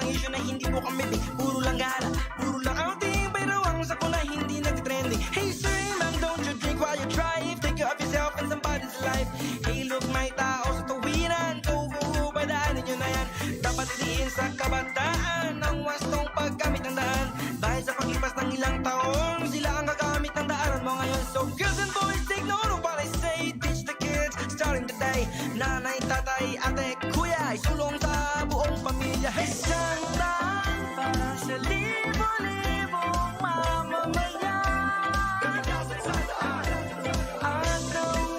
issue na hindi mo kami puro lang gala, puro lang outing, pero ang sa ko na hindi nag-trending. Hey sir, ma'am, don't you drink while you drive, take care of yourself and somebody's life. Hey look, may tao sa tawiran, go, padaanin nyo na yan. Dapat iliin sa kabataan ang wastong paggamit ng daan. Dahil sa paglipas ng ilang taon, sila ang gagamit ng daanan mo ngayon. So girls and boys, take note of what I say, teach the kids starting today. Nanay, tatay, ate, kuya, isulong sa buong pamilya. Isang daan para sa libo-libong mamamayan. At ang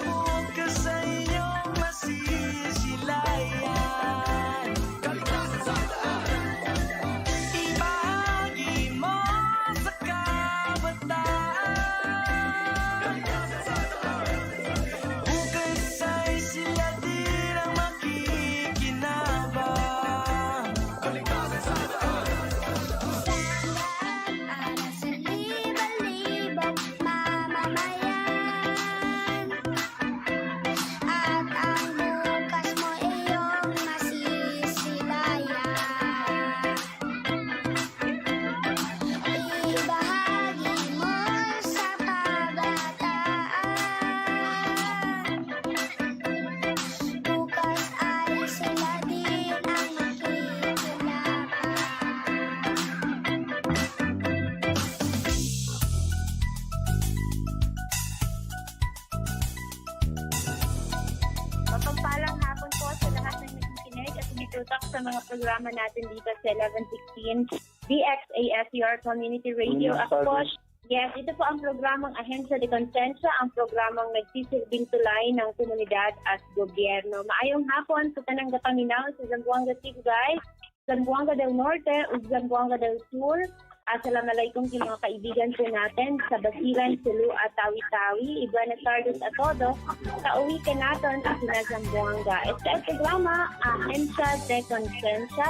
bukas sa inyong masisilayan. Ibahagi mo sa kabataan. Bukas ay sila din ang makikinabang. Para sa libo-libong mamamayan. At ang bukas mo iyong masisilayan. Ibahagi mo sa kabataan. Bukas ay sila din ang makikinabang. Mapagpalang hapon po sa lahat ng nakikinig at sumitutok sa mga programa natin dito sa 1116 DXASUR Community Radio. Ako po, yes, ito po ang programang Ahensya de Consensya, ang programang nagsisilbing tulay ng komunidad at gobyerno. Maayong hapon sa tanang Gapaminaw sa Zamboanga Tigay, Zamboanga del Norte ug Zamboanga del Sur. Assalamualaikum sa mga kaibigan po natin sa Basilan, Sulu at Tawi-Tawi. Buenas tardes a todos. Sa uwi ka natin sa Zamboanga. Ito ang programa Ahensya de Consensya.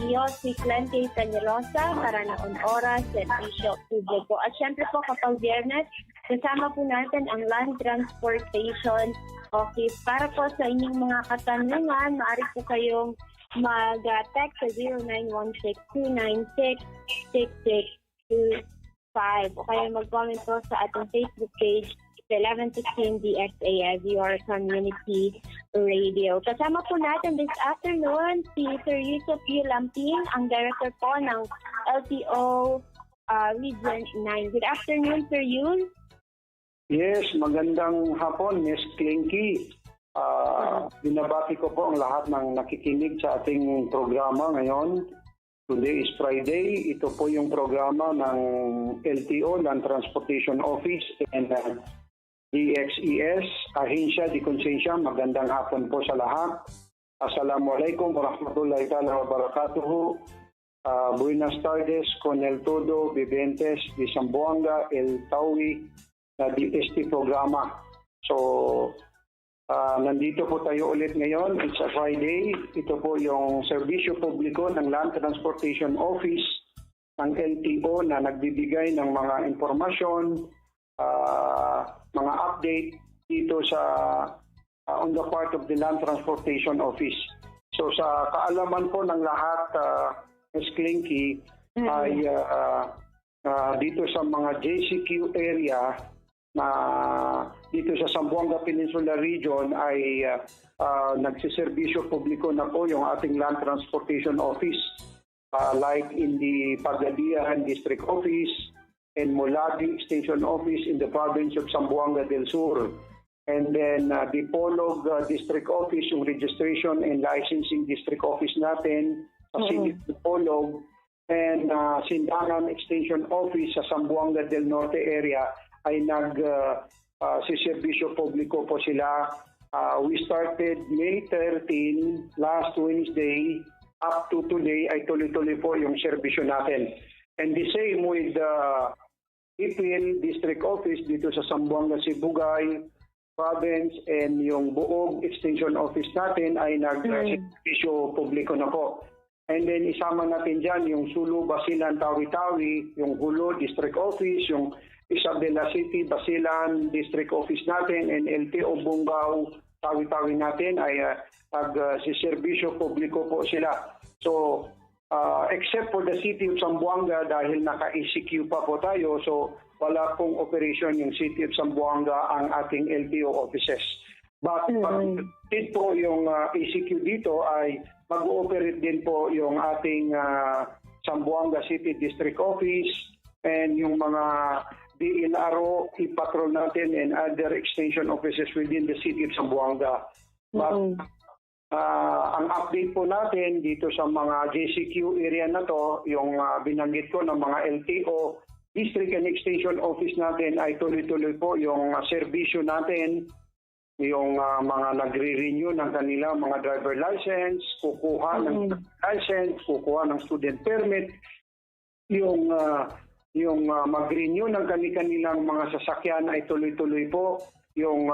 Iyo si Lto Balik para noon oras, servisyo publiko. At syempre po kapag Biyernes, kasama po natin ang Land Transportation Office. Para po sa inyong mga katanungan, maaari po kayong mag-text sa 0916-296-6625 o kaya mag-comment po sa ating Facebook page sa 1116 DXASUR Community Radio. Kasama po natin this afternoon si Sir Yusuf Yu Lamping, ang Director po ng LTO Region 9. Good afternoon, Sir Yu. Yes, magandang hapon, Miss Klinky. Binabati ko po ang lahat ng nakikinig sa ating programa ngayon. Today is Friday. Ito po yung programa ng LTO, Land Transportation Office, and DXES, Ahensya de Consensya. Magandang hapon po sa lahat. Assalamualaikum warahmatullahi ta'ala wabarakatuh. Buenas tardes con el todo viventes de Zamboanga, el Tawi, na DST programa. So, nandito po tayo ulit ngayon. It's a Friday. Ito po yung serbisyo publiko ng Land Transportation Office ng LTO na nagbibigay ng mga impormasyon, mga update dito sa on the part of the Land Transportation Office. So sa kaalaman po ng lahat, Ms. Klinky, ay dito sa mga JCQ area na dito sa Zamboanga Peninsula Region ay nagsiservisyo publiko na po yung ating Land Transportation Office, like in the Pagadian District Office and Molagi Extension Office in the province of Zamboanga del Sur. And then the Polog District Office, yung Registration and Licensing District Office natin sa Polog, and Sindangan Extension Office sa Zamboanga del Norte area ay nag-siservisyo publiko po sila. We started May 13, last Wednesday, up to today ay tuloy-tuloy po yung serbisyo natin. And the same with the Ipil District Office dito sa Zamboanga, Sibugay Province, and yung Buog Extension Office natin ay nag-serbisyo publiko na po. And then isama natin dyan yung Sulu, Basilan, Tawi-Tawi, yung Hulo District Office, yung Isabela City, Basilan District Office natin, and LTO Bungaw, Tawi-Tawi natin ay nag-siservisyo publiko po sila. So, except for the city of Zamboanga dahil naka-ECQ pa po tayo, so wala pong operation yung city of Zamboanga ang ating LTO offices. But din po yung ECQ dito ay mag-ooperate din po yung ating Zamboanga City District Office and yung mga DNRO, e-patrol natin and other extension offices within the city of Zamboanga. But ang update po natin dito sa mga JCQ area na to, yung binanggit ko ng mga LTO, District and Extension Office natin ay tuloy-tuloy po yung serbisyo natin, yung mga nagre-renew ng kanilang mga driver license, kukuha ng license, kukuha ng student permit, yung mag-renew ng kanilang mga sasakyan ay tuloy-tuloy po yung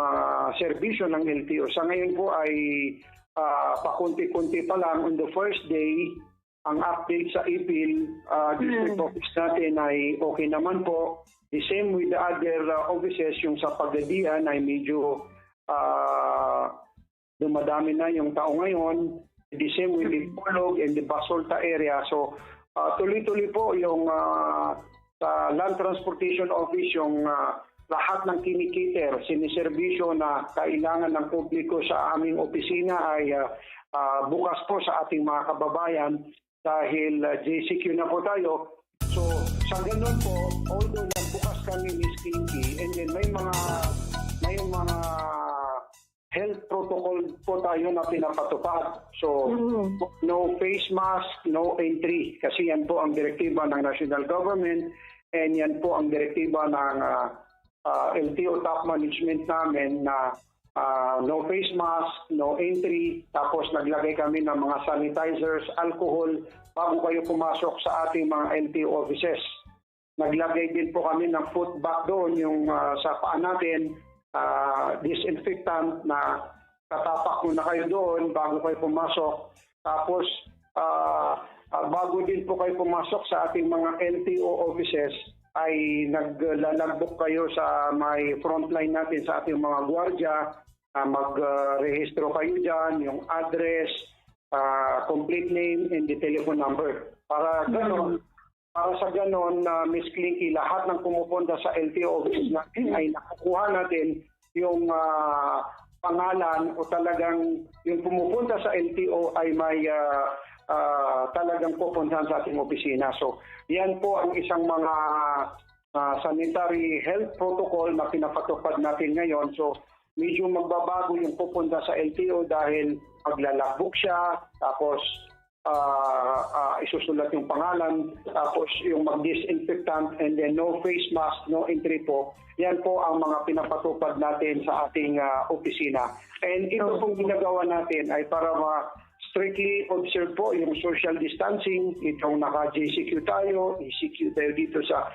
serbisyo ng LTO. Sa ngayon po ay pakunti-kunti pa lang. On the first day, ang update sa IPIL, district office natin ay okay naman po. The same with the other offices, yung sa Pagadian ay medyo dumadami na yung tao ngayon. The same with the Pulog and the Basolta area. So, tuloy-tuloy po yung sa Land Transportation Office, yung lahat ng kinikiter, siniservisyo na kailangan ng publiko sa aming opisina ay bukas po sa ating mga kababayan dahil JCQ na po tayo. So sa ganun po, although nagbukas kami Miss Kinky and then may mga health protocol po tayo na pinapatupad. So no face mask, no entry kasi yan po ang direktiba ng national government and yan po ang direktiba ng LTO top management namin na no face mask, no entry, tapos naglagay kami ng mga sanitizers, alcohol bago kayo pumasok sa ating mga LTO offices. Naglagay din po kami ng foot back doon, yung sa paa natin, disinfectant na tatapak muna kayo doon bago kayo pumasok. Tapos bago din po kayo pumasok sa ating mga LTO offices, ay naglalambok kayo sa may frontline natin sa ating mga gwardiya, mag-rehistro kayo dyan, yung address, complete name, and the telephone number. Para sa ganon, Ms. Clinky, lahat ng pumupunta sa LTO office natin ay nakukuha natin yung pangalan o talagang yung pumupunta sa LTO ay may talagang pupuntahan sa ating opisina. So, yan po ang isang mga sanitary health protocol na pinapatupad natin ngayon. So, medyo magbabago yung pupunta sa LTO dahil maglalakbook siya, tapos isusulat yung pangalan, tapos yung mag-disinfectant, and then no face mask, no entry po. Yan po ang mga pinapatupad natin sa ating opisina. And ito pong ginagawa natin ay para strictly observe po yung social distancing. Itong naka-JCQ tayo, ECQ tayo dito sa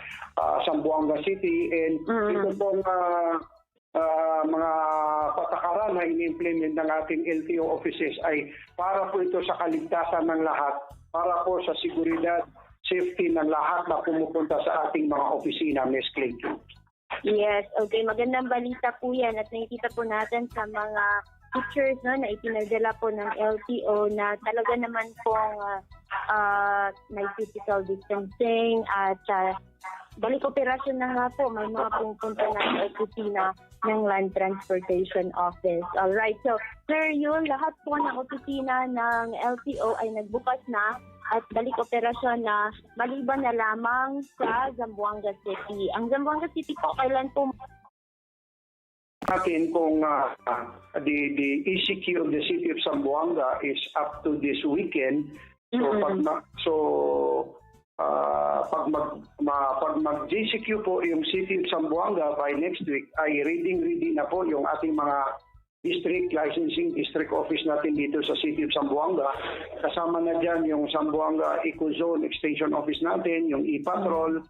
Zamboanga City, and ito pong mga patakaran na ini-implement ng ating LTO offices ay para po ito sa kaligtasan ng lahat, para po sa seguridad, safety ng lahat na pumupunta sa ating mga opisina, Ms. Clinton. Yes, okay. Magandang balita po yan at nakikita po natin sa mga pictures na ipinadala po ng LTO na talaga naman pong may physical distancing at balik operasyon na nga po, may mga pumupunta na opisina ng Land Transportation Office. Alright, so Sir Yul, lahat po ng opisina ng LTO ay nagbukas na at balik operasyon na maliban na lamang sa Zamboanga City. Ang Zamboanga City po, kailan po natin kung the ECQ of the city of Zamboanga is up to this weekend. So pag mag-JCQ po yung city of Zamboanga by next week ay ready na po yung ating mga district licensing district office natin dito sa city of Zamboanga. Kasama na dyan yung Zamboanga Eco Zone Extension Office natin, yung e-patrol,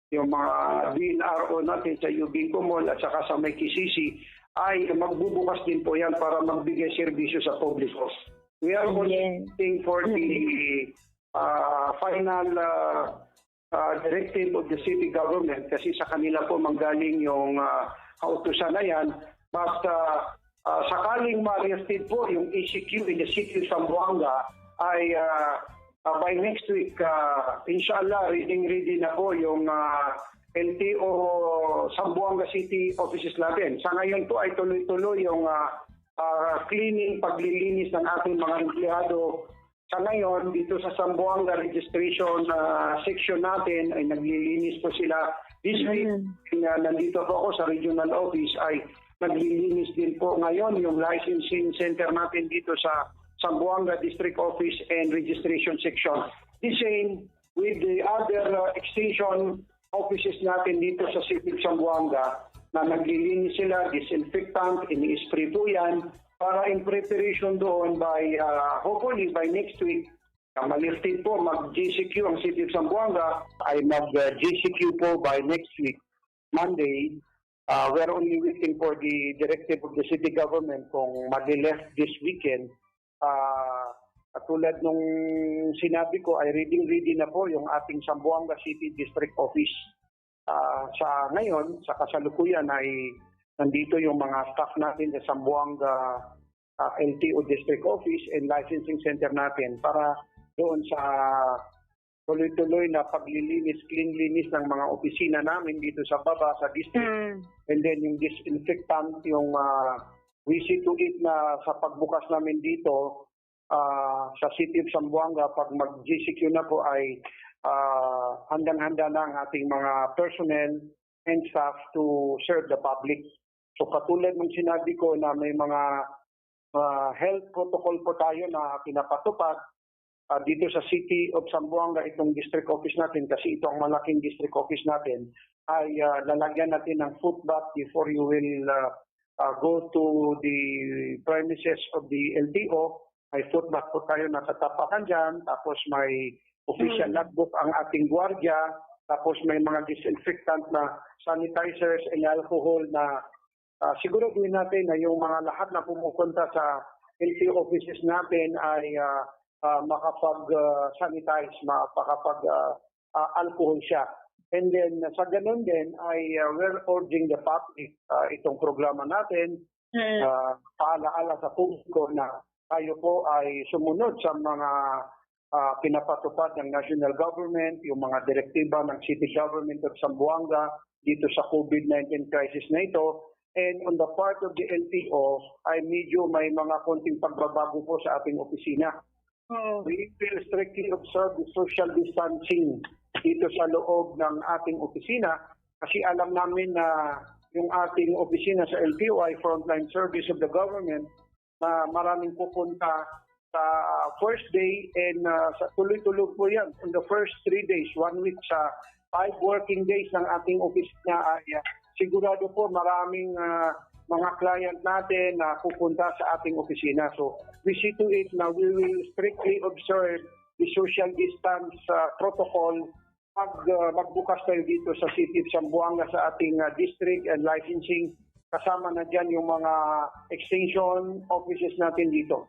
yung mga DNRO natin sa Ubinco Mall at saka sa may KCC ay magbubukas din po yan para magbigay serbisyo sa publiko. We are waiting for the final directive of the city government kasi sa kanila po manggaling yung kautusan na yan. But sakaling ma-arrested po yung ECQ in the city of Zamboanga ay by next week, inshallah, ready na po yung LTO Zamboanga City offices natin. Sa ngayon po ay tuloy-tuloy yung cleaning, paglilinis ng ating mga empleyado. Sa ngayon, dito sa Zamboanga registration section natin ay naglilinis po sila. This week, nandito po ako sa regional office ay naglilinis din po ngayon yung licensing center natin dito sa Zamboanga District Office and Registration Section. The same with the other extension offices natin dito sa City of Zamboanga na naglilinis sila, disinfectant, ini-spray po yan para in preparation doon by, hopefully by next week, malifted po, mag-GCQ ang City of Zamboanga ay mag-GCQ po by next week, Monday. We're only waiting for the directive of the city government kung mag-left this weekend. Tulad nung sinabi ko ay ready na po yung ating Zamboanga City District Office. Sa ngayon, sa kasalukuyan ay nandito yung mga staff natin sa Zamboanga LTO District Office and Licensing Center natin para doon sa tuloy-tuloy na paglilinis, cleanliness ng mga opisina namin dito sa baba sa district. And then yung disinfectant, yung we see to it na sa pagbukas namin dito sa City of Zamboanga, pag mag-GCQ na po ay handang-handa na ang ating mga personnel and staff to serve the public. So katulad ng sinabi ko na may mga health protocol po tayo na pinapatupad dito sa City of Zamboanga, itong district office natin, kasi ito ang malaking district office natin, ay lalagyan natin ng foot bath before you will go to the premises of the LTO. May foot bath po tayo na katapakan dyan, tapos may official logbook ang ating gwardiya, tapos may mga disinfectant na sanitizers and alcohol na siguraduhin natin na yung mga lahat na pumupunta sa LTO offices natin ay makapag-sanitize, makapag-alcohol siya. And then sa ganun din ay we're urging the public itong programa natin, paalaala sa publiko na tayo po ay sumunod sa mga pinapatupad ng national government, yung mga direktiba ng city government of Zamboanga dito sa COVID-19 crisis na ito. And on the part of the LTO ay medyo may mga konting pagbabago po sa ating opisina. We will strictly observe the social distancing dito sa loob ng ating opisina kasi alam namin na yung ating opisina sa LTO ay frontline service of the government na maraming pupunta sa first day and sa tuloy-tuloy po yan. On the first 3 days, 1 week sa 5 working days ng ating opisina ay sigurado po maraming mga client natin na pupunta sa ating opisina. So we see to it na we will strictly observe the social distance protocol magbukas tayo dito sa City of Zamboanga sa ating district and licensing. Kasama na dyan yung mga extension offices natin dito.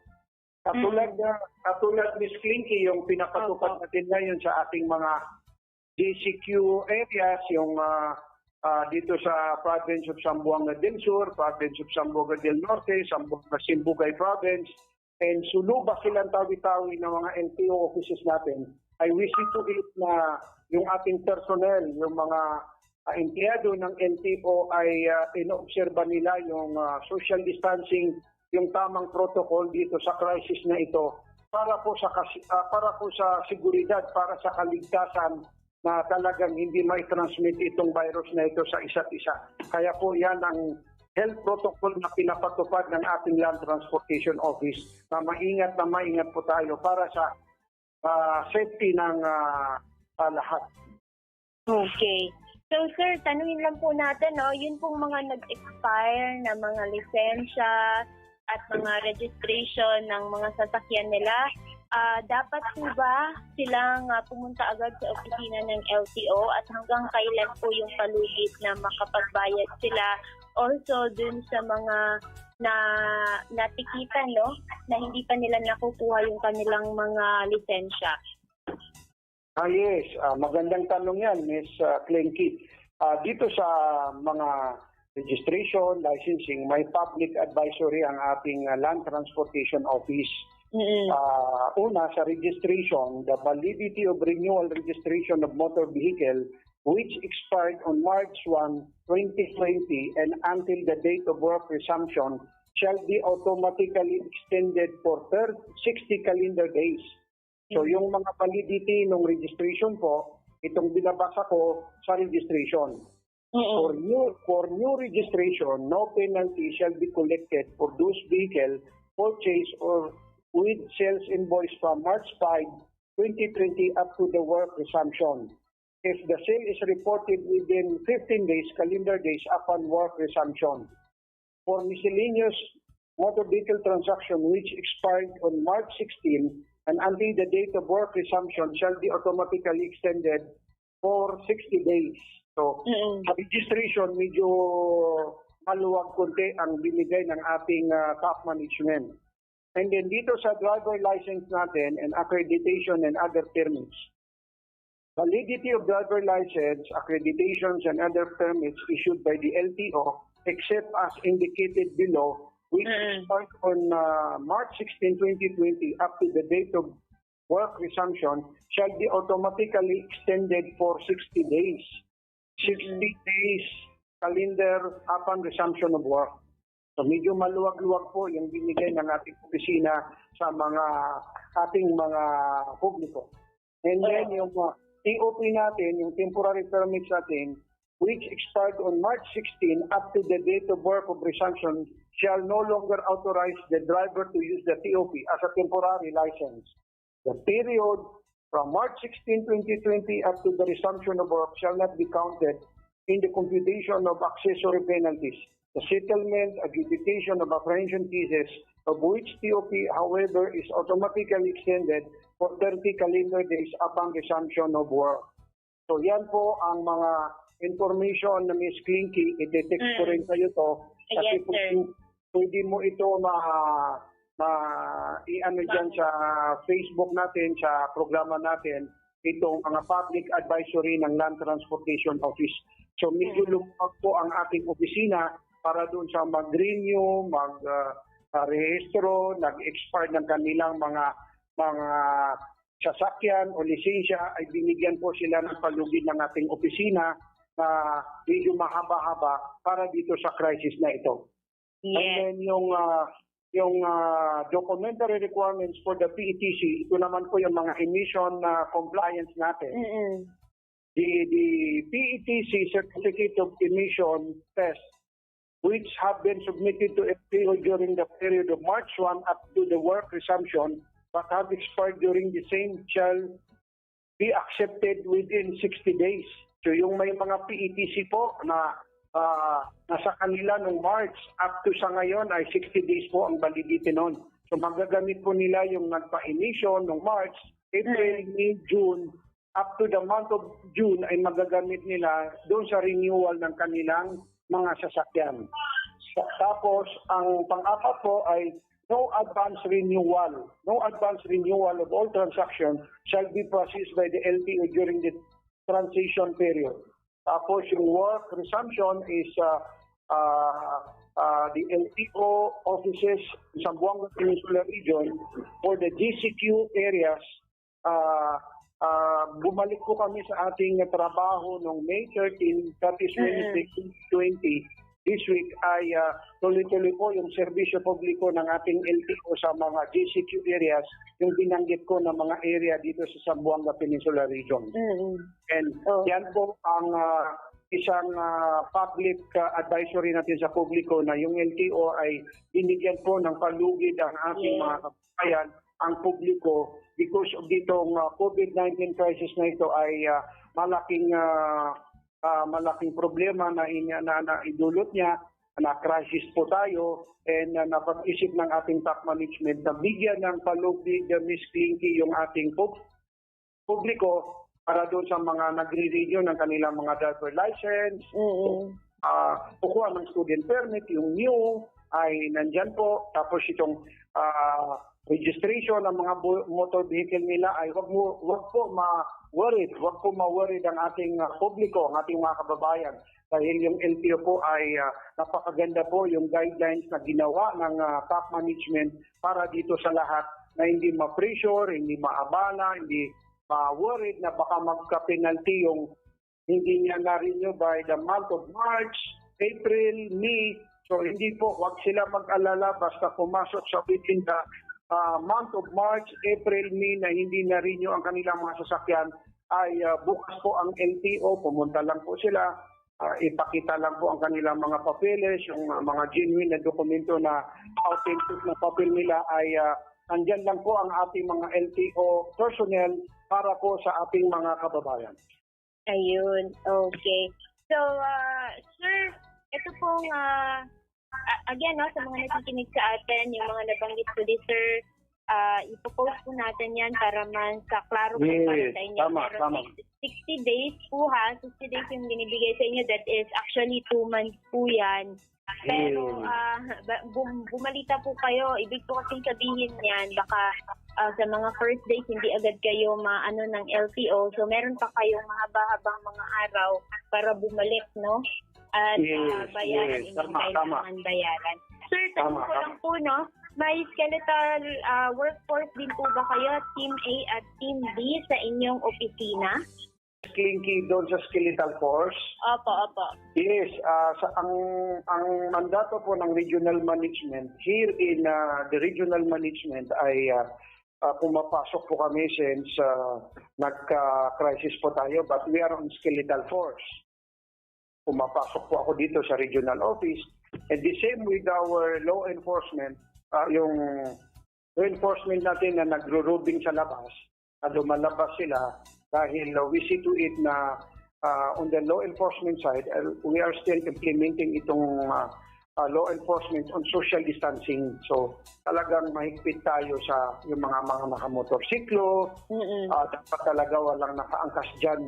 Katulad Ms. Klinky, yung pinapatupad natin ngayon sa ating mga GCQ areas, yung dito sa province of Zamboanga del Sur, province of Zamboanga del Norte, Zamboanga Simbugay province, and Suluba silang tawi-tawi ng mga LTO offices natin, ay we see to it na yung ating personnel, yung mga empleyado ng LTO ay inoobserba nila yung social distancing, yung tamang protocol dito sa crisis na ito para po sa seguridad, para sa kaligtasan na talagang hindi may transmit itong virus na ito sa isa't isa. Kaya po yan ang health protocol na pinapatupad ng ating Land Transportation Office na maingat po tayo para sa safety ng lahat. Okay. So sir, tanungin lang po natin, no, yun pong mga nag-expire na mga lisensya at mga registration ng mga sasakyan nila, dapat po ba silang pumunta agad sa opisina ng LTO at hanggang kailan po yung palugit na makapagbayad sila? Also dun sa mga na natikitan, no, na hindi pa nila nakukuha yung kanilang mga lisensya. Yes, magandang tanong yan, Ms. Klinky. Dito sa mga registration, licensing, may public advisory ang ating Land Transportation Office. Una, sa registration, the validity of renewal registration of motor vehicle which expired on March 1, 2020 and until the date of work resumption shall be automatically extended for 60 calendar days. So yung mga validity ng registration po, itong binabasa ko sa registration. For new registration, no penalty shall be collected for those vehicles purchased or with sales invoice from March 5, 2020 up to the work resumption. If the sale is reported within 15 days, calendar days upon work resumption. For miscellaneous motor vehicle transaction which expired on March 16 and until the date of work resumption shall be automatically extended for 60 days. So, sa registration, medyo maluwag konti ang binigay ng ating top management. And then dito sa driver license natin and accreditation and other permits. Validity of driver license, accreditations and other permits issued by the LTO except as indicated below, which start on March 16, 2020 up to the date of work resumption shall be automatically extended for 60 days. 60 days calendar upon resumption of work. So medyo maluwag-luwag po yung binigay ng ating opisina sa ating mga publiko. And then yung TOP natin, yung temporary permits natin, which expired on March 16 up to the date of work of resumption shall no longer authorize the driver to use the TOP as a temporary license. The period from March 16, 2020 up to the resumption of work shall not be counted in the computation of accessory penalties. The settlement, adjudication of apprehension cases of which TOP, however, is automatically extended for 30 calendar days upon resumption of work. So yan po ang mga information na Ms. Klinky, i-detect ko rin kayo to. Kasi pwede mo ito i-ano dyan sa Facebook natin, sa programa natin, itong mga public advisory ng Land Transportation Office. So medyo lumawag po ang ating opisina para doon sa mag-renew, mag-rehistro, nag-expire ng kanilang mga sasakyan o lisensya ay binigyan po sila ng palugid ng ating opisina na medyo mahaba-haba para dito sa crisis na ito. Yes. And then yung documentary requirements for the PETC, ito naman po yung mga emission compliance natin. The PETC Certificate of Emission Test which have been submitted to FPO during the period of March 1 up to the work resumption but have expired during the same shall be accepted within 60 days. So yung may mga PETC po na nasa kanila nung March up to sa ngayon ay 60 days po ang validity nun. So magagamit po nila yung nagpa-emission nung March, April, May, June, up to the month of June ay magagamit nila doon sa renewal ng kanilang mga sasakyan. Tapos, ang pang-apat po ay no advance renewal. No advance renewal of all transactions shall be processed by the LTO during the transition period. Tapos, yung work resumption is the LTO offices sa Zamboanga Peninsula Region for the GCQ areas. Bumalik po kami sa ating trabaho noong May 13, that is Wednesday 20. This week ay tuloy-tuloy po yung serbisyo publiko ng ating LTO sa mga GCQ areas, yung binanggit ko na mga area dito sa Zamboanga Peninsula Region. And yan po ang isang public advisory natin sa publiko na yung LTO ay binigyan po ng palugid ang ating mga kababayan, ang publiko, because of ditong COVID-19 crisis na ito ay malaking problema na idulot niya, na crisis po tayo, and napag-isip ng ating top management na bigyan ng palugid Ms. Klinky yung ating publiko para doon sa mga nagre-renew ng kanilang mga driver license, kukuha ng student permit, yung new ay nandyan po, tapos itong registration ng mga motor vehicle nila ay wag po ma-worried ang ating publiko, ang ating mga kababayan. Dahil yung LTO po ay napakaganda po yung guidelines na ginawa ng top management para dito sa lahat na hindi ma-pressure, hindi maabala, hindi ma-worried na baka magka-penalty yung hindi niya na-renew by the month of March, April, May. So hindi po, wag sila mag-alala basta pumasok sa within the month of March, April, May na hindi na-renew ang kanilang mga sasakyan ay bukas po ang LTO, pumunta lang po sila, ipakita lang po ang kanilang mga papeles, yung mga genuine na dokumento na authentic na papel nila ay andyan lang po ang ating mga LTO personnel para po sa ating mga kababayan. Ayun, okay. So, sir, ito pong, again, no, sa mga nakikinig sa atin, yung mga nabanggit ko din, sir, ipopost po natin yan para man sa klaro po para sa inyo. Tama. 60 days po ha, 60 days yung binibigay sa inyo, that is actually 2 months po yan. Pero bumalita po kayo, ibig po kasing sabihin yan, baka sa mga first days hindi agad kayo maano ng LTO, so meron pa kayong mahaba-habang mga araw para bumalik, no? At bayaran inyong kailangan bayaran. Sir, tanong ko lang po, no? May skeletal workforce din po ba kayo, Team A at Team B sa inyong opisina? Klinky doon sa skeletal force. Opo. Yes, ang mandato po ng regional management here in the regional management ay pumapasok po kami since nagka-crisis po tayo, but we are on skeletal force. Pumapasok po ako dito sa regional office, and the same with our law enforcement, yung law enforcement natin na nagro-robing sa labas, na lumalabas sila dahil we see to it na on the law enforcement side, we are still implementing itong law enforcement on social distancing. So talagang mahigpit tayo sa yung mga nakamotorsiklo. Dapat talaga walang nakaangkas dyan.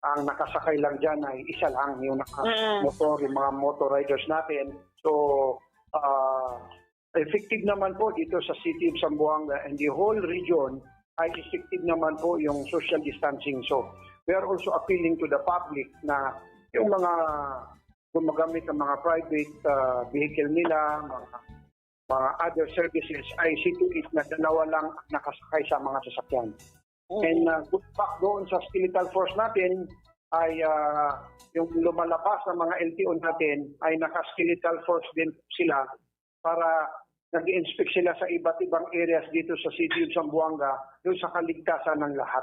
Ang nakasakay lang dyan ay isa lang yung nakamotor, yung mga motor riders natin. So effective naman po dito sa City of Zamboanga and the whole region ay effective naman po yung social distancing. So we are also appealing to the public na yung mga gumagamit ng mga private vehicle nila, mga other services ay see to it na dalawa lang nakasakay sa mga sasakyan. And back doon sa skeletal force natin ay yung lumalabas ng mga LTO natin ay naka-skeletal force din sila para nag-inspect sila sa iba't ibang areas dito sa City of Zamboanga doon sa kaligtasan ng lahat.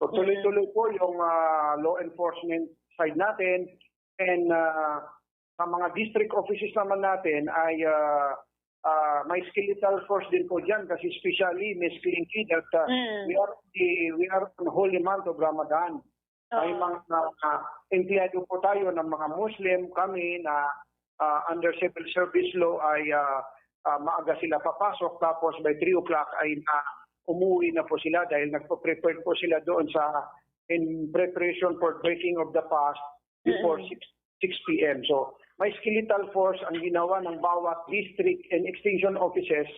So tuloy-tuloy po yung law enforcement side natin, and sa mga district offices naman natin ay may skeletal force din po dyan kasi especially Ms. Klinky that we are on holy month of Ramadan. May mga empleyado po tayo ng mga Muslim, kami na under civil service law ay maaga sila papasok, tapos by 3 o'clock ay umuwi na po sila dahil nagpo-prepare po sila doon in preparation for breaking of the fast before 6 p.m. So may skeletal force ang ginawa ng bawat district and extension offices.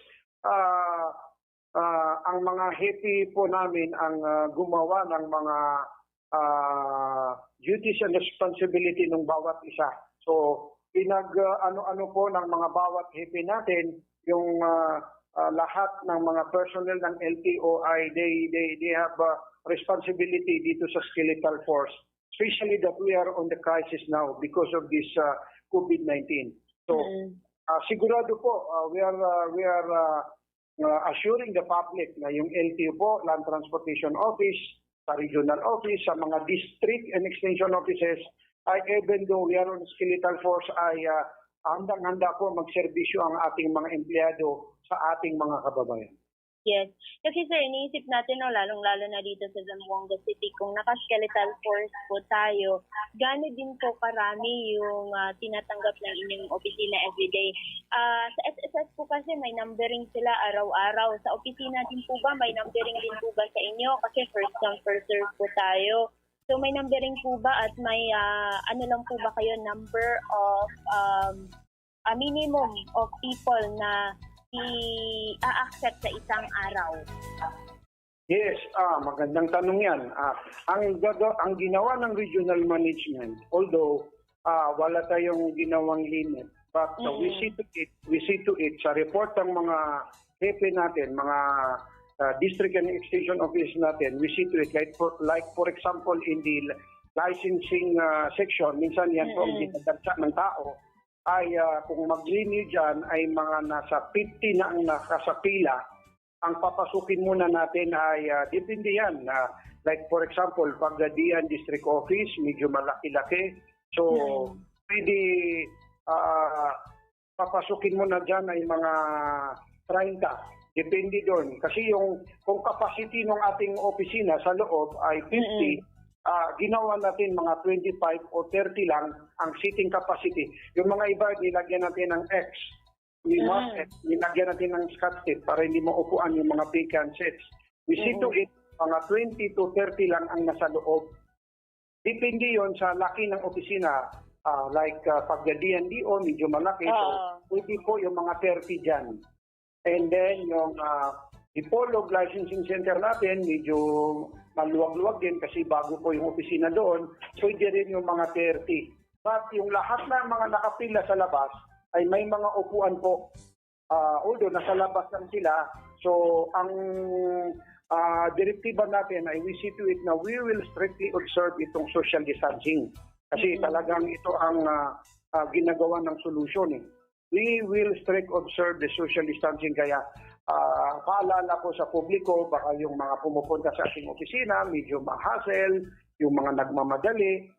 Ang mga happy po namin ang gumawa ng mga duties and responsibility ng bawat isa. So ano po ng mga bawat happy natin, yung lahat ng mga personnel ng LTO ay they have responsibility dito sa skeletal force, especially that we are on the crisis now because of this COVID-19. So sigurado po we are assuring the public na yung LTO po, Land Transportation Office, sa regional office, sa mga district and extension offices ay even though we are on skeletal force ay handang-handa po magserbisyo ang ating mga empleyado sa ating mga kababayan. Yes. Kasi sir, iniisip natin, no, lalong-lalo na dito sa Zamboanga City, kung naka-skeletal force po tayo, gano'n din po karami yung tinatanggap ng inyong opisina everyday. Sa SSS po kasi may numbering sila araw-araw. Sa opisina din po ba, may numbering din po ba sa inyo? Kasi first come, first serve po tayo. So may numbering po ba at may ano lang po ba kayo, number of a minimum of people na i-accept sa isang araw? Yes, magandang tanong yan. Ang ginawa ng regional management, although wala tayong ginawang limit, but we see to it sa report ng mga hepe natin, mga district and extension office natin, we see to it, like for example, in the licensing section, minsan yan po ang dinadagsa ng tao, ay kung maglinis dyan, ay mga nasa 50 na ang nakasapila. Ang papasukin muna natin ay, depende yan. Like for example, Pagadian District Office, medyo malaki-laki. So, pwede papasukin mo na dyan ay mga 30. Depende doon. Kasi kung capacity ng ating opisina sa loob ay 50, ginawa natin mga 25 o 30 lang ang seating capacity. Yung mga iba, nilagyan natin ng X. Nilagyan natin ng Scotch tape para hindi maupuan yung mga vacant seats. We see to it, mga 20 to 30 lang ang nasa loob. Depende yon sa laki ng opisina. Like Pagadian DO, medyo malaki. So, pwede po yung mga 30 dyan. And then, yung Ipolog Licensing Center natin, medyo maluwag-luwag din kasi bago po yung opisina doon. Pwede rin yung mga 30. But yung lahat ng mga nakapila sa labas, ay may mga upuan po. Although nasa labas lang sila, so ang direktiba natin ay we see to it na we will strictly observe itong social distancing. Kasi talagang ito ang ginagawa ng solusyon. We will strictly observe the social distancing. Kaya paalala ko sa publiko, baka yung mga pumupunta sa ating opisina, medyo ma-hassle, yung mga nagmamadali.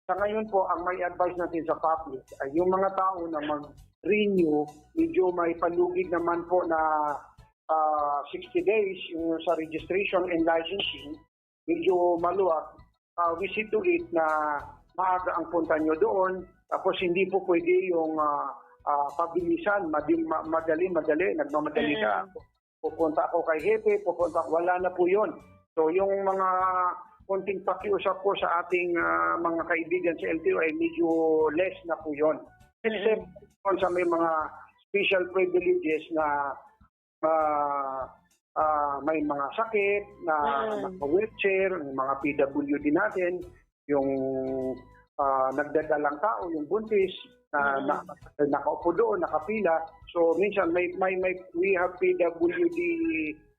Sa ngayon po, ang may advice natin sa public ay yung mga tao na mag-renew, medyo may palugid naman po na 60 days yung sa registration and licensing, medyo maluwag. We see to it na maaga ang punta nyo doon, tapos hindi po pwede yung pabilisan, madali, nagmamadali ka. Pupunta ako kay Hepe, wala na po yun. So yung mga konting pakiusap po sa ating mga kaibigan sa LTO ay medyo less na po yun. Except sa may mga special privileges na may mga sakit, na wheelchair, mga PWD natin, yung nagdadalang tao, yung buntis, na nakaupo doon, nakapila. So minsan we have PWD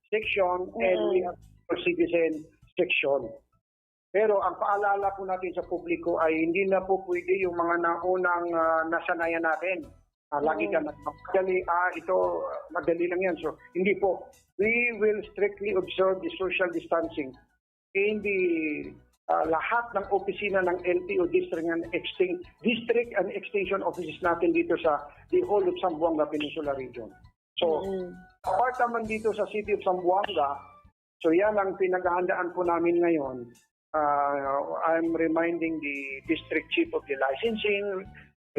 section and we have citizen section. Pero ang paalala po natin sa publiko ay hindi na po pwede yung mga naunang nasanayan natin. Lagi ka nagmadali, ito madali lang yan. So hindi po. We will strictly observe the social distancing in the lahat ng opisina ng LTO district and extension offices natin dito sa the whole of Zamboanga Peninsula Region. So apart naman dito sa City of Zamboanga, so yan ang pinaghahandaan po namin ngayon. I'm reminding the district chief of the licensing,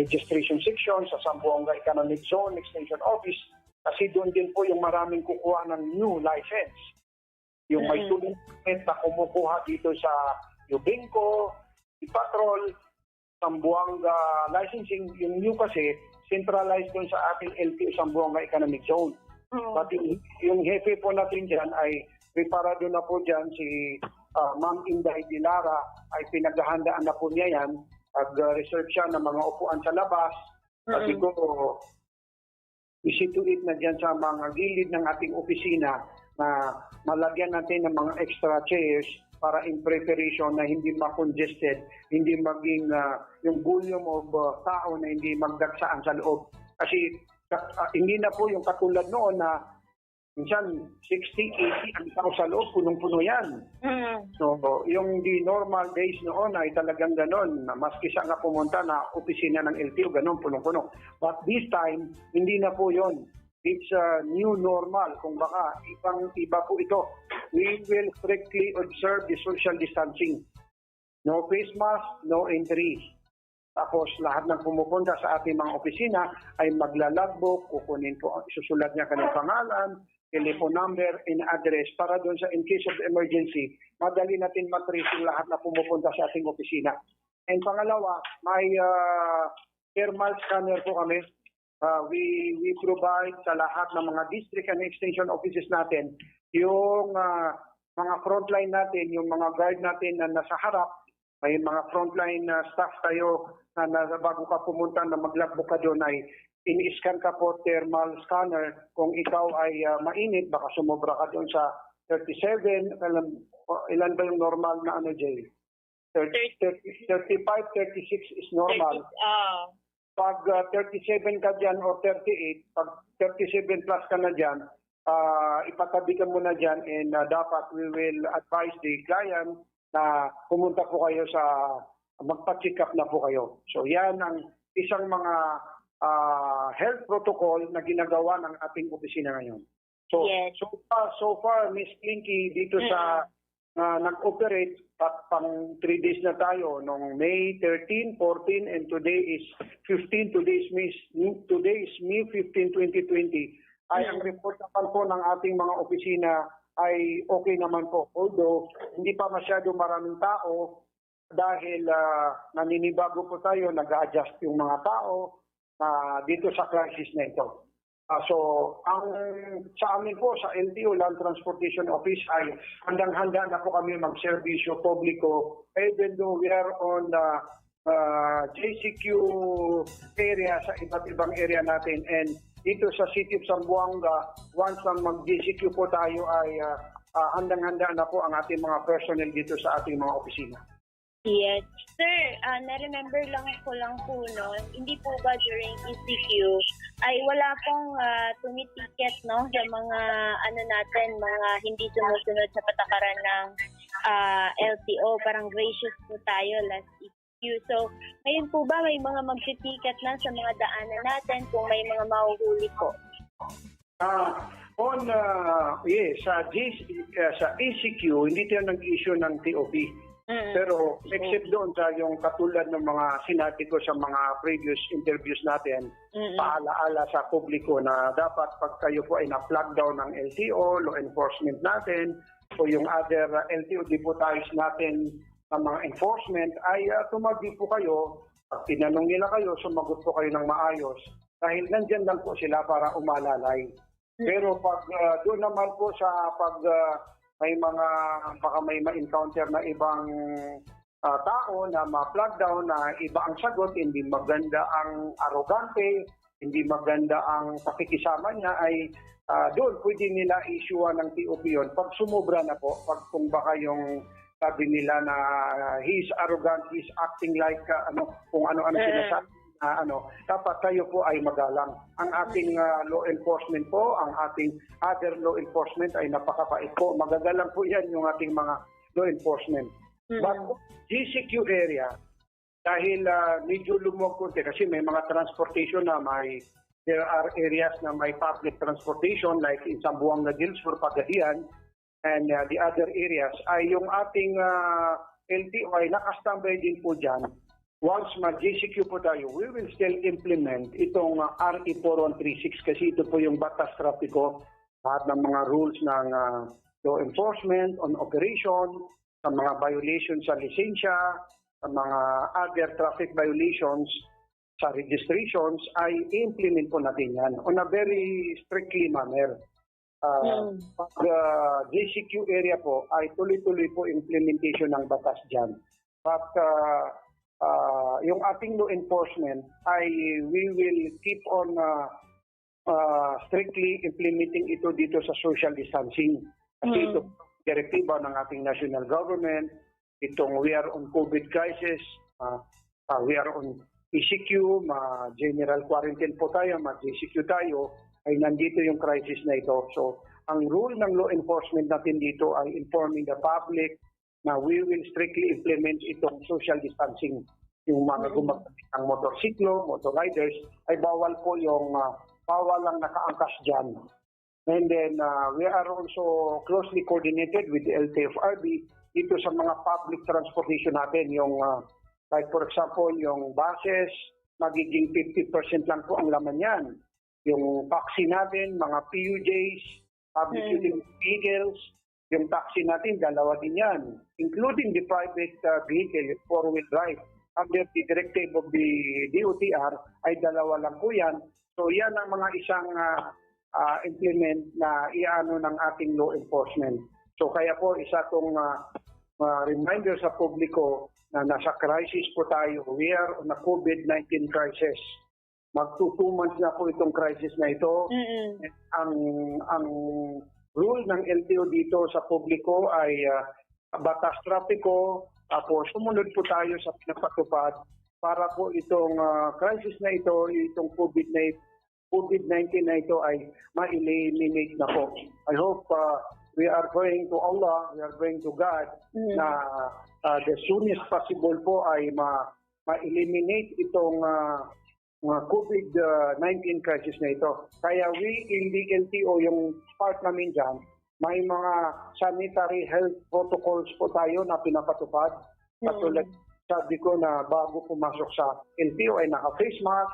registration section sa Zamboanga Economic Zone Extension Office kasi doon din po yung maraming kukuha ng new license. Yung may tuling permit na kumukuha dito sa Yubingco, Patrol, Zamboanga Licensing, yung new kasi centralized doon sa ating LTO Zamboanga Economic Zone. But yung hepe po natin dyan ay preparado na po dyan si Ma'am Inday Dilara ay pinaghahandaan na po niya yan. Reserve siya ng mga upuan sa labas. Kasi ko, isi to it na dyan sa mga gilid ng ating opisina na malagyan natin ng mga extra chairs para in preparation na hindi ma-congested, hindi maging yung volume of tao na hindi magdagsaan sa loob. Kasi hindi na po yung katulad noon na minsan 60, 80 ang tao sa loob, punong-puno yan. So, yung the normal days noon ay talagang ganon. Maski sa nga pumunta na opisina ng LTO, ganon, punong-puno. But this time, hindi na po yon. It's a new normal. Kung baka, iba po ito. We will strictly observe the social distancing. No face mask, no entry. Tapos lahat ng pumupunta sa ating mga opisina ay maglalagbook, kukunin po, isusulat niya kanyang pangalan, telephone number, and address para doon sa in case of emergency, madali natin matrace yung lahat na pumupunta sa ating opisina. And pangalawa, may thermal scanner po kami. We provide sa lahat ng mga district and extension offices natin yung mga frontline natin, yung mga guard natin na nasa harap. May mga frontline staff tayo na bago ka pumunta na maglagbook ka doon ay in-scan ka po thermal scanner. Kung ikaw ay mainit, baka sumobra ka doon sa 37. Ilan ba yung normal na ano, Jay? 35, 36 is normal. Pag 37 ka dyan or 38, pag 37 plus ka na dyan, ipatabi ka muna dyan and dapat we will advise the client na pumunta po kayo sa magpa-check up na po kayo. So yan ang isang mga health protocol na ginagawa ng ating opisina ngayon. So, Yes. so far, Miss Clinky, dito sa nag-operate pang 3 days na tayo nung May 13, 14, and today is 15. Today is May 15, 2020. Ay ang report naman po ng ating mga opisina ay okay naman po. Although hindi pa masyado maraming tao dahil naninibago po tayo, nag-adjust yung mga tao dito sa crisis na ito. So, sa amin po, sa LTO, Land Transportation Office, ay handang-handa na po kami mag-servisyo publiko even though we are on the JCQ area sa iba't ibang area natin. And dito sa City of Zamboanga, once na mag-JCQ po tayo ay handang-handa na po ang ating mga personnel dito sa ating mga opisina. Yes. Sir, na-remember lang po, no, hindi po ba during ECQ ay wala pong tumitiket, no, sa mga natin, mga hindi sumusunod sa patakaran ng LTO. Parang gracious po tayo last ECQ. So, ngayon po ba may mga mag-ticket na sa mga daanan natin kung may mga mahuhuli po? Sa ECQ, hindi tayo nag-issue ng TOP. Pero except doon sa yung katulad ng mga sinabi ko sa mga previous interviews natin, paalaala sa publiko na dapat pag kayo po ay na-flag down ng LTO, law enforcement natin, o yung other LTO deputies natin ng mga enforcement, ay tumagi po kayo. Pag tinanong nila kayo, sumagot po kayo ng maayos. Dahil nandyan lang po sila para umalalay. Pero pag doon naman po sa may mga baka may ma-encounter na ibang tao na ma-flag down na iba ang sagot, hindi maganda ang arrogante, hindi maganda ang pakikisama niya, ay doon pwede nila issue ng TOP yun. Pag sumobra na po, pag kung baka yung sabi nila na he's arrogant, he's acting like kung ano-ano sinasabi. Dapat tayo po ay magalang. Ang ating law enforcement po, ang ating other law enforcement ay napakapait po. Magagalang po yan yung ating mga law enforcement. But GCQ area, dahil medyo lumuwag konti kasi may mga transportation na there are areas na may public transportation like in Zamboanga, Gilsford, Pagadian, and the other areas, ay yung ating LTO ay nakastambay din po dyan. Once mag-GCQ po tayo, we will still implement itong RE 4136 kasi ito po yung batas trapiko, lahat ng mga rules ng law enforcement on operation, sa mga violations sa lisensya, sa mga other traffic violations sa registrations, ay implement po natin yan on a very strictly manner. Pag GCQ area po ay tuloy-tuloy po implementation ng batas dyan. But yung ating law enforcement ay we will keep on strictly implementing ito dito sa social distancing. Kasi ito direktiba ng ating national government, itong we are on COVID crisis, we are on ECQ, general quarantine po tayo, mag-ECQ tayo, ay nandito yung crisis na ito. So, ang rule ng law enforcement natin dito ay informing the public na we will strictly implement itong social distancing. Yung mga gumagamit ng motorsiklo, motor riders, ay bawal po yung bawal lang nakaangkas dyan. And then we are also closely coordinated with the LTFRB dito sa mga public transportation natin. Yung like for example, yung buses, magiging 50% lang po ang laman yan. Yung taxi natin, mga PUJs, public utility vehicles, yung taxi natin, dalawa din yan. Including the private vehicle, four-wheel drive. Under the directive of the DOTR, ay dalawa lang po yan. So yan ang mga isang implement na iano ng ating law enforcement. So kaya po isa tong reminder sa publiko na nasa crisis po tayo. We are on a COVID-19 crisis. Mag-2 months na po itong crisis na ito. Ang rule ng LTO dito sa publiko ay batas trapiko, tapos sumunod po tayo sa pinapatupad para po itong crisis na ito, itong COVID-19 na ito ay ma-eliminate na po. I hope we are praying to Allah, we are praying to God na the soonest possible po ay ma-eliminate itong COVID-19 crisis na ito. Kaya we in the LTO, yung part namin dyan, may mga sanitary health protocols po tayo na pinapatupad. Katulad sabi ko na bago pumasok sa LTO ay naka-face mask,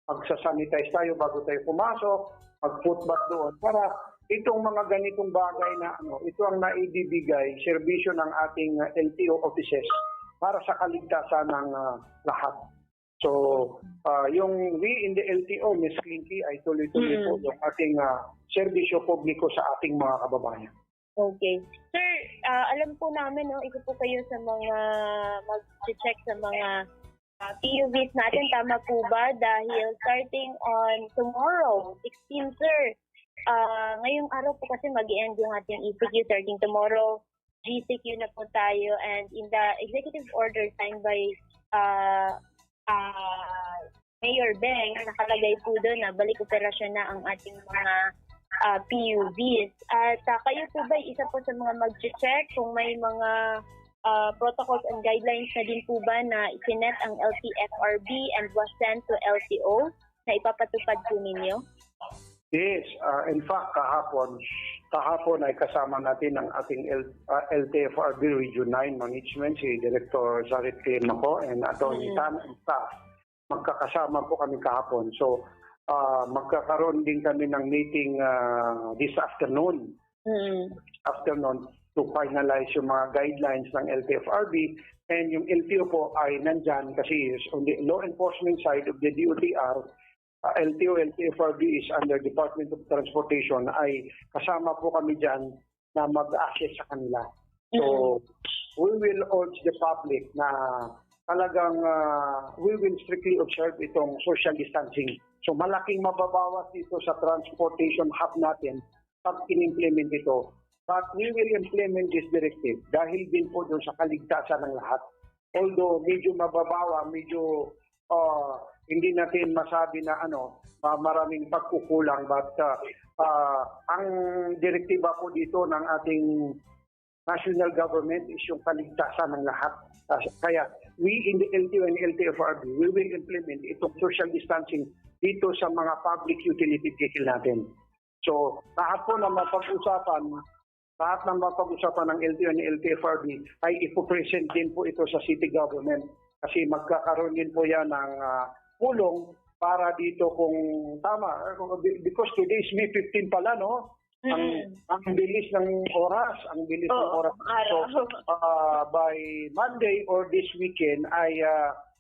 magsasanitize tayo bago tayo pumasok, mag-foot bath doon. Para itong mga ganitong bagay na ito ang naibibigay, serbisyo ng ating LTO offices para sa kaligtasan ng lahat. So, yung we in the LTO, Ms. Clinky, ay tuloy-tuloy po yung ating serbisyo publiko sa ating mga kababayan. Okay. Sir, alam po namin, isa po kayo sa mga mag-check sa mga PUVs natin. Tama po ba? Dahil starting on tomorrow, 16, sir, ngayong araw po kasi mag-end yung ating ECQ. Starting tomorrow, GCQ na po tayo. And in the executive order signed by Mayor Beng, nakalagay po doon na balik operasyon na ang ating mga PUVs. At kayo po ba isa po sa mga mag-check kung may mga protocols and guidelines na din po ba na isinet ang LTFRB and was sent to LTO na ipapatupad po ninyo? Yes, in fact, kahapon ay kasama natin ang ating LTFRB Region 9 Management, si Director Zarit Clemako and Atty. Tan and staff. Magkakasama po kami kahapon. So, magkakaroon din kami ng meeting this afternoon. To finalize yung mga guidelines ng LTFRB, and yung LTO po ay nandyan kasi on the law enforcement side of the DOTR, LTO, LTFRB is under Department of Transportation, ay kasama po kami dyan na mag-assess sa kanila. So, we will urge the public na talagang we will strictly observe itong social distancing. So, malaking mababawas dito sa transportation hub natin pag in-implement ito. But we will implement this directive dahil din po doon sa kaligtasan ng lahat. Although medyo mababawa, medyo hindi natin masabi na maraming pagkukulang, but ang direktiba po dito ng ating national government is yung kaligtasan ng lahat. Kaya we in the LTO and LTFRB, we will implement itong social distancing dito sa mga public utility vehicle natin. So lahat ng mapag-usapan ng LTO and LTFRB ay ipopresent din po ito sa city government kasi magkakaroon din po yan ng pulong para dito kung tama. Because today is May 15 pala, no? Ang bilis ng oras. So, by Monday or this weekend ay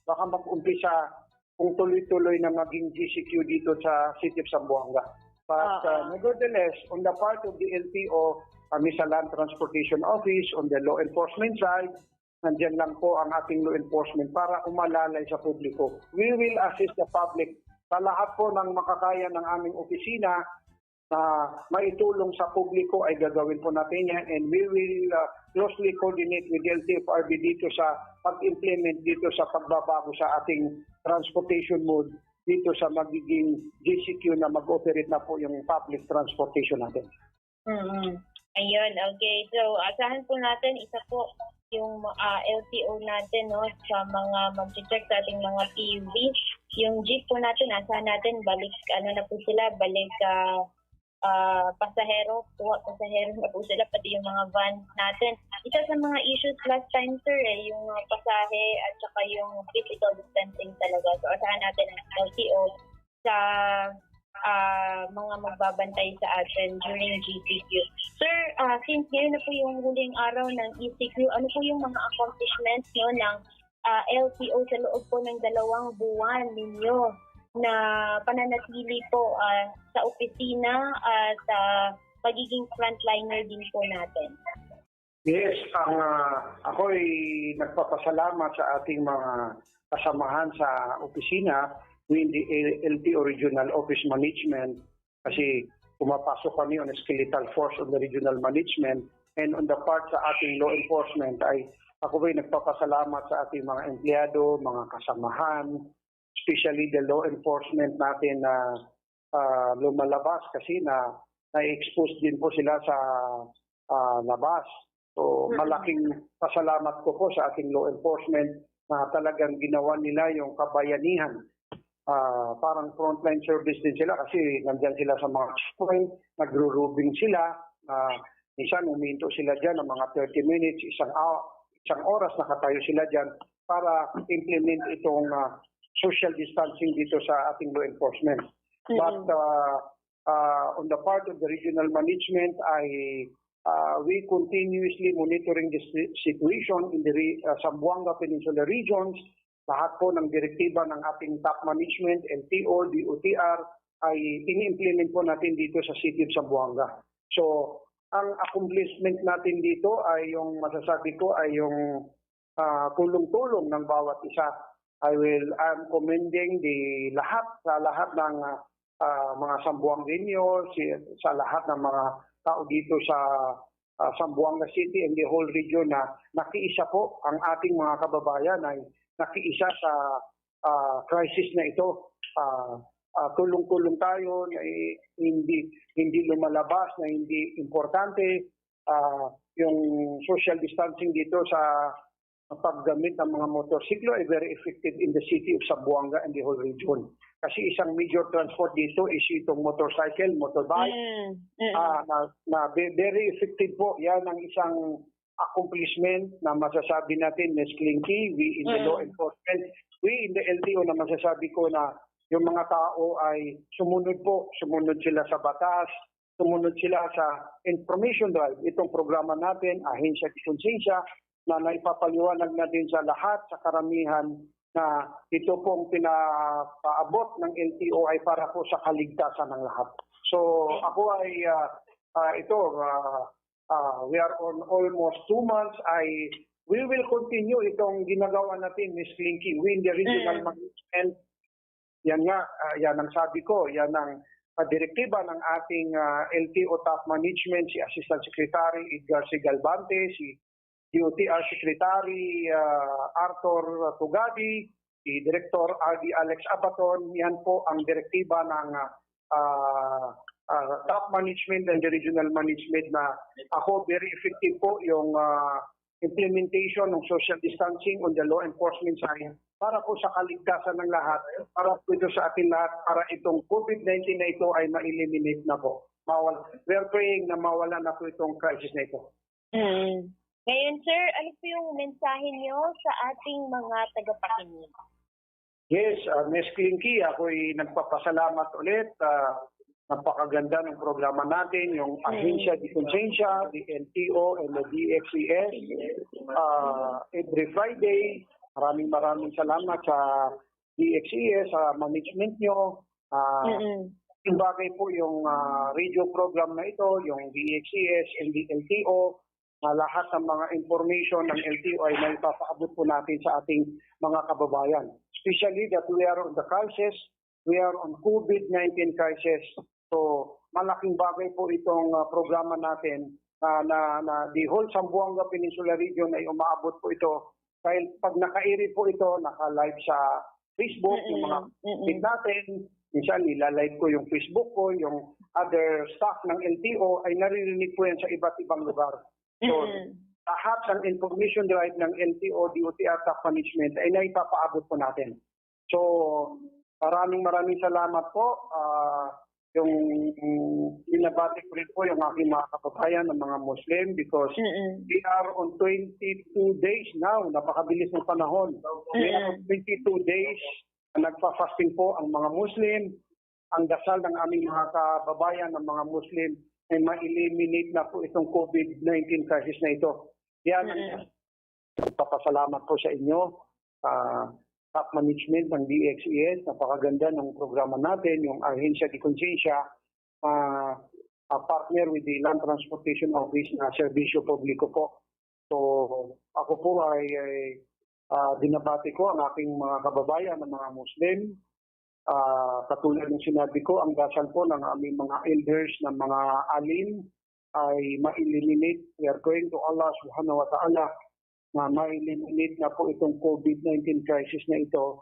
baka mag-umpisa kung tuloy-tuloy na maging GCQ dito sa City of Zamboanga. But nevertheless, on the part of the LTO, kami sa Land Transportation Office, on the law enforcement side, nandyan lang po ang ating law enforcement para umalalay sa publiko. We will assist the public sa lahat po ng makakaya ng aming opisina na maitulong sa publiko ay gagawin po natin yan, and we will closely coordinate with the LTFRB dito sa pag-implement dito sa pagbabago sa ating transportation mode dito sa magiging GCQ na mag-operate na po yung public transportation natin. Ayun, okay. So, asahan po natin, isa po yung LTO natin sa mga mag-check sa ating mga PUV. Yung jeep po natin, asahan natin, balik pasahero na po sila, pati yung mga vans natin. Isa sa mga issues last time, sir, yung pasahe at saka yung physical distancing talaga. So, asahan natin ang LTO sa mga magbabantay sa atin during GCQ. Sir, since ngayon na po yung huling araw ng ECQ, ano po yung mga accomplishments ng LTO sa loob po ng 2 buwan ninyo na pananatili po sa opisina at pagiging frontliner din po natin? Yes, ako'y nagpapasalamat sa ating mga kasamahan sa opisina we in the LTO Regional Office Management, kasi pumapasok kami on a skeletal force of the regional management, and on the part sa ating law enforcement ay ako ba'y nagpapasalamat sa ating mga empleyado, mga kasamahan, especially the law enforcement natin na lumalabas kasi na-expose din po sila sa labas. So malaking pasalamat ko po sa ating law enforcement na talagang ginawa nila yung kabayanihan. Parang frontline service din sila kasi nandyan sila sa mga checkpoint, nagro-rubing sila. Minsan uminto sila dyan ng mga 30 minutes, isang oras nakatayo sila dyan para implement itong social distancing dito sa ating law enforcement. But on the part of the regional management, we continuously monitoring the situation in the Zamboanga Peninsula regions. Lahat po ng direktiba ng ating top management, LTO, DOTR, ay ini-implement po natin dito sa City of Zamboanga. So, ang accomplishment natin dito ay yung masasabi ko ay yung tulong-tulong ng bawat isa. I'm commending sa lahat ng mga Zamboangueños, sa lahat ng mga tao dito sa Zamboanga City and the whole region na nakiisa po ang ating mga kababayan ay nakiisa sa crisis na ito. Tulong-tulong tayo, hindi lumalabas, na hindi importante yung social distancing dito sa paggamit ng mga motorsiklo ay very effective in the city of Zamboanga and the whole region. Kasi isang major transport dito is itong motorcycle, motorbike. Na very effective po. Yan ang isang accomplishment na masasabi natin, Ms. Klinky, we in the law enforcement, we in the LTO na masasabi ko na yung mga tao ay sumunod sila sa batas, sumunod sila sa information drive. Itong programa natin, Ahensya di Konsensya, na naipapaliwanag natin sa lahat, sa karamihan, na ito pong pinapaabot ng LTO ay para po sa kaligtasan ng lahat. So ako ay we are on almost 2 months. We will continue itong ginagawa natin, Ms. Klinky. We in the regional management, yan ang sabi ko, yan ang direktiba ng ating LTO top management, si Assistant Secretary Edgar C. Galvante, si DOTR Secretary Arthur Tugadi, si Director RD Alex Abaton. Yan po ang direktiba ng top management and the regional management na ako very effective po yung implementation ng social distancing on the law enforcement side para po sa kaligtasan ng lahat, para po ito sa atin lahat, para itong COVID-19 na ito ay ma-eliminate na po. We are praying na mawala na po itong crisis na ito. Ngayon, sir, ano po yung mensahe niyo sa ating mga tagapakinig? Yes, Ms. Klinky, ako'y nagpapasalamat ulit. Napakaganda ng programa natin, yung Ahensya di Konsensya, the LTO and the DXES. Every Friday, maraming salamat sa DXES, sa management nyo. Yung bagay po yung radio program na ito, yung DXES and the LTO, lahat ng mga information ng LTO ay naipapaabot po natin sa ating mga kababayan. Especially that we are on the crisis, we are on COVID-19 crisis. So malaking bagay po itong programa natin na the whole Zamboanga Peninsula region ay umaabot po ito. Dahil pag naka-iri po ito, naka-live sa Facebook, yung mga feed natin, minsan nilalive ko yung Facebook ko, yung other staff ng LTO ay naririnig po yan sa iba't ibang lugar. So, lahat ng information drive ng LTO, DOTR top management ay naipapaabot po natin. So, maraming salamat po. Yung binabati ko rin po yung aking mga kababayan ng mga Muslim because we are on 22 days now. Napakabilis ng panahon. We are on 22 days na nagpa-fasting po ang mga Muslim. Ang dasal ng aming mga kababayan ng mga Muslim ay ma-eliminate na po itong COVID-19 crisis na ito. Yan, papasalamat po sa inyo. Top management ng DXES, napakaganda ng programa natin, yung Ahensya di Konsensya, partner with the Land Transportation Office na serbisyo publiko po. So ako po ay dinabati ko ang aking mga kababayan ng mga Muslim Katulad ng sinabi ko, ang dasal po ng aming mga elders ng mga alin ay ma-eliminate. We are going to Allah subhanahu wa ta'ala na ma-eliminate na po itong COVID-19 crisis na ito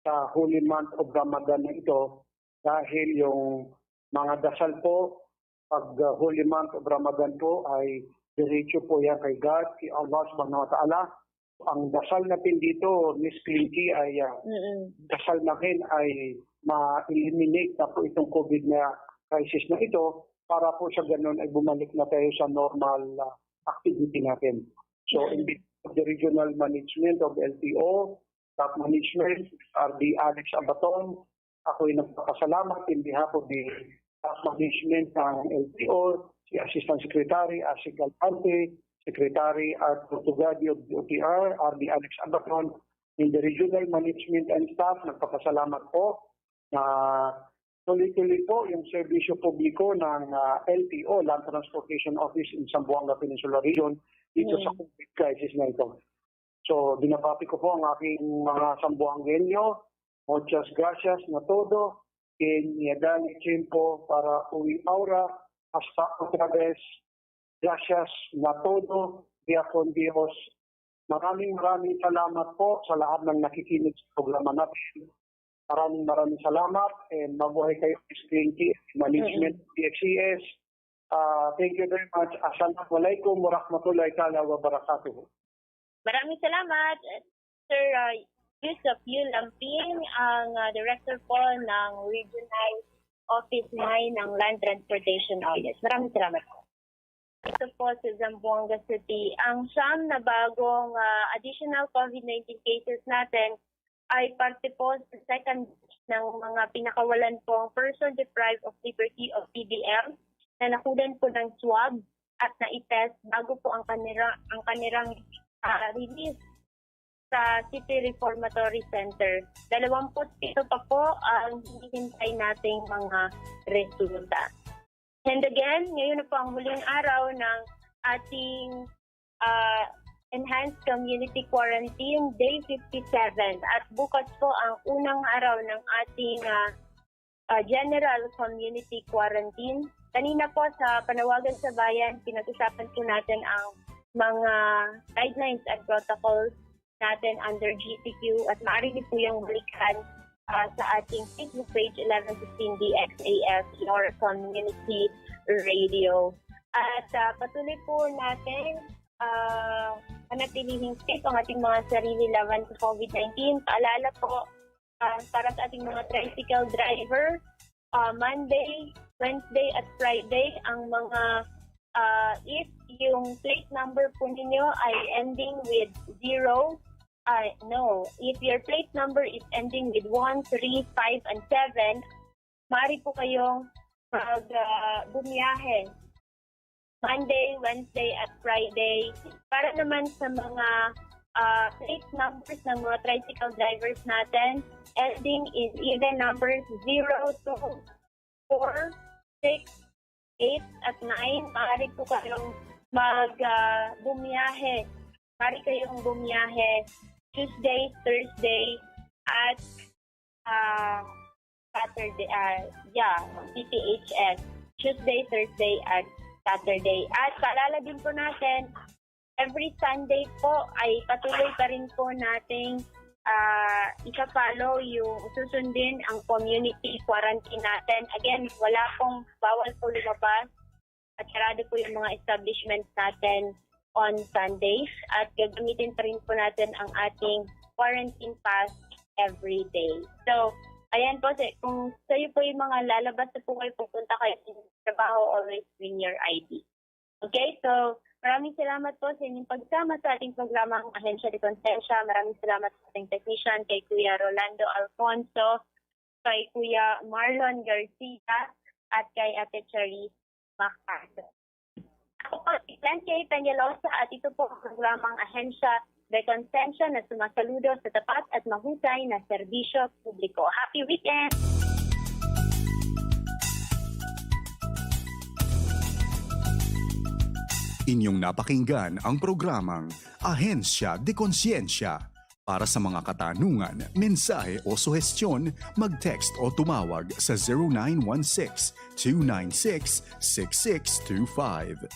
sa holy month of Ramadan na ito dahil yung mga dasal po pag holy month of Ramadan po ay diretso po yan kay God, kay Allah subhanahu wa ta'ala. Ang dasal natin dito, Miss Clinky, ay dasal natin ay ma-eliminate na po itong COVID na crisis na ito para po sa ganun ay bumalik na tayo sa normal activity natin. So, in the regional management of LTO, top management, RD Alex Abaton, ako ay nagpapasalamat in behalf of the top management ng LTO, si Assistant Secretary Asik Galpante, Secretary at Portugadi of the OTR, RD Alex Abaton, in the regional management and staff, nagpapasalamat po na tuloy-tuloy po yung serbisyo publiko ng LTO, Land Transportation Office in Zamboanga Peninsula Region, dito sa COVID crisis na ito. So, binabati ko po ang aking mga Zamboangueño. Muchas gracias na todo. Que me dan el tiempo para uwi ahora hasta otra vez. Gracias na todo. Dia con Dios. Maraming salamat po sa lahat ng nakikinig sa programa natin. Maraming salamat and mabuhay kayo Miss Clinky, management PXCS. Thank you very much. Assalamualaikum warahmatullahi ta'ala wabarakatuh. Maraming salamat, Sir Yusuf Yu Lamping, ang Director po ng Regional Office 9 ng Land Transportation Office. Maraming salamat po. Ito po sa Zamboanga City. Ang siyam na bagong additional COVID-19 cases natin ay parte po sa second ng mga pinakawalan pong person deprived of liberty of PDM na nakudan po ng swab at na-test bago po ang kanirang release sa City Reformatory Center. 27 pa po ang hinihintay nating mga resulta. And again, ngayon na po ang muling araw ng ating Enhanced Community Quarantine, Day 57. At bukas po ang unang araw ng ating General Community Quarantine. Kanina po sa Panawagan sa Bayan, pinag-usapan po natin ang mga guidelines at protocols natin under GCQ at maaari po yung balikan sa ating Facebook page 1115 DXAS, your community radio. At patuloy po natin panatilihing safe ang ating mga sarili laban sa COVID-19. Paalala po para sa ating mga tricycle driver, Monday, Wednesday at Friday, ang mga if yung plate number po ninyo ay ending with 0, if your plate number is ending with 1, 3, 5, and 7, maaari po kayong bumiyahe Monday, Wednesday, at Friday. Para naman sa mga plate numbers ng mga tricycle drivers natin, ending in even numbers 0, 2, 4, 6, 8, at 9, maaari po kayong bumiyahe. Maaari kayong bumiyahe Tuesday, Thursday, at Saturday, CPHS. Tuesday, Thursday, at Saturday. At paalala din po natin, every Sunday po ay patuloy pa rin po nating ika-follow yung susundin ang community quarantine natin. Again, wala pong bawal po lumabas at sarado po yung mga establishments natin on Sundays at gagamitin pa rin po natin ang ating quarantine pass every day. So, ayan po, kung sa'yo po yung mga lalabas na po kayo, pupunta kayo sa trabaho, always bring your ID. Okay, so maraming salamat po sa inyong pagsama sa ating programang Ahensya de Konsensya. Maraming salamat sa ating technician, kay Kuya Rolando Alfonso, kay Kuya Marlon Garcia, at kay Ate Charis Macaso. Ako po, si Glenn K. Peñalosa, at ito po ang programang Ahensya de Konsensya na sumasaludo sa tapat at mahusay na serbisyo publiko. Happy weekend! Inyong napakinggan ang programang Ahensya de Konsensya Para sa mga katanungan, mensahe o suhestyon, mag-text o tumawag sa 0916-296-6625.